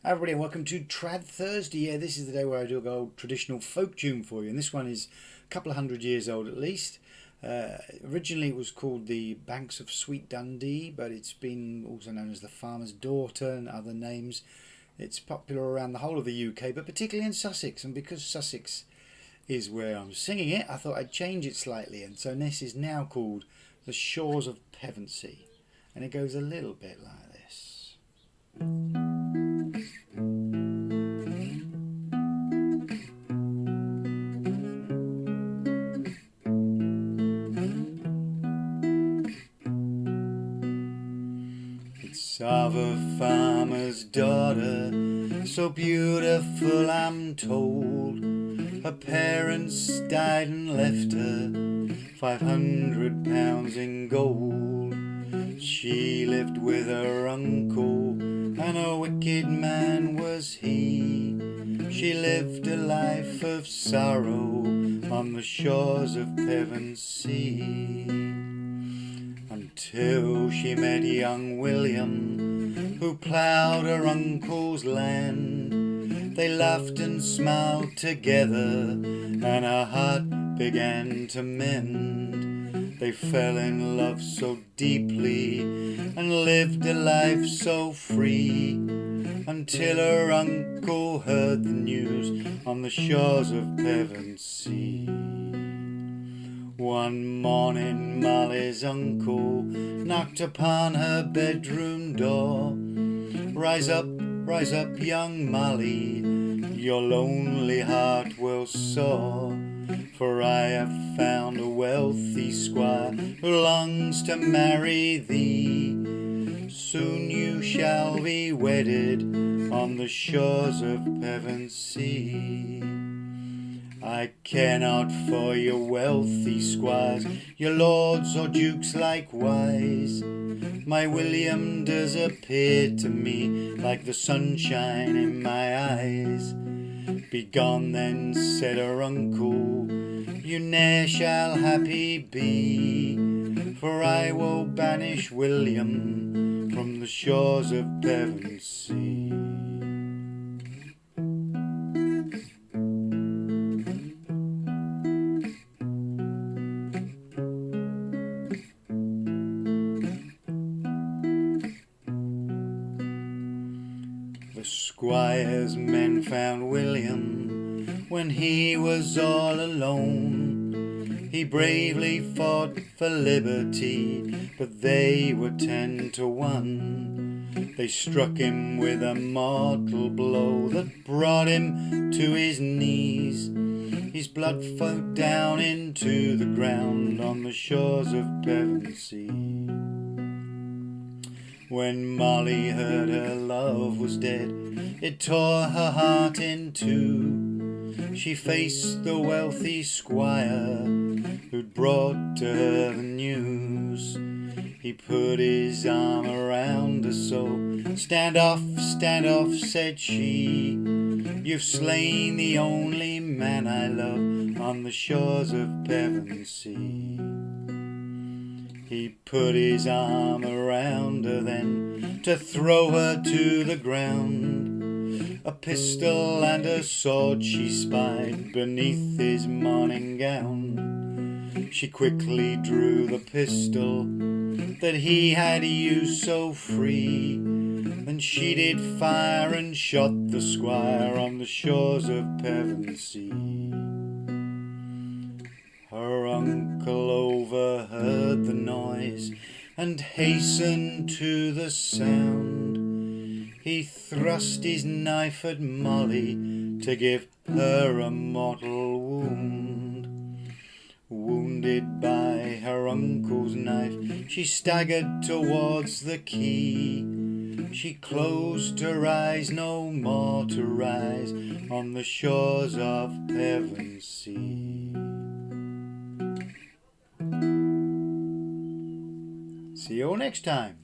Hi everybody and welcome to Trad Thursday. Yeah, this is the day where I do a old traditional folk tune for you, and this one is a couple of 100 years old at least. Originally it was called the Banks of Sweet Dundee, but it's been also known as the Farmer's Daughter and other names. It's popular around the whole of the UK, but particularly in Sussex, and because Sussex is where I'm singing it, I thought I'd change it slightly, and so this is now called The Shores of Pevensey, and it goes a little bit like this. It's of a farmer's daughter, so beautiful I'm told. Her parents died and left her £500 in gold. She lived with her uncle, and a wicked man was he. She lived a life of sorrow on the shores of Pevensey, until she met young William, who ploughed her uncle's land. They laughed and smiled together, and her heart began to mend. They fell in love so deeply and lived a life so free, until her uncle heard the news on the shores of Pevensey. One morning Molly's uncle knocked upon her bedroom door. Rise up, young Molly, your lonely heart will soar. For I have found a wealthy squire who longs to marry thee. Soon you shall be wedded on the shores of Pevensey. I care not for your wealthy squires, your lords or dukes likewise. My William does appear to me like the sunshine in my eyes. Begone then, said her uncle, you ne'er shall happy be, for I will banish William from the shores of Pevensey. The squire's men found William when he was all alone. He bravely fought for liberty, but they were 10 to 1. They struck him with a mortal blow that brought him to his knees. His blood flowed down into the ground on the shores of Pevensey. When Molly heard her love was dead, it tore her heart in two. She faced the wealthy squire who'd brought to her the news. He put his arm around her so, stand off, said she. You've slain the only man I love on the shores of Pevensey. He put his arm around her then to throw her to the ground. A pistol and a sword she spied beneath his morning gown. She quickly drew the pistol that he had used so free. Then she did fire and shot the squire on the shores of Pevensey. Her uncle overheard the noise and hastened to the sound. He thrust his knife at Molly to give her a mortal wound. Wounded by her uncle's knife, she staggered towards the quay. She closed her eyes no more to rise on the shores of Pevensey. See you all next time.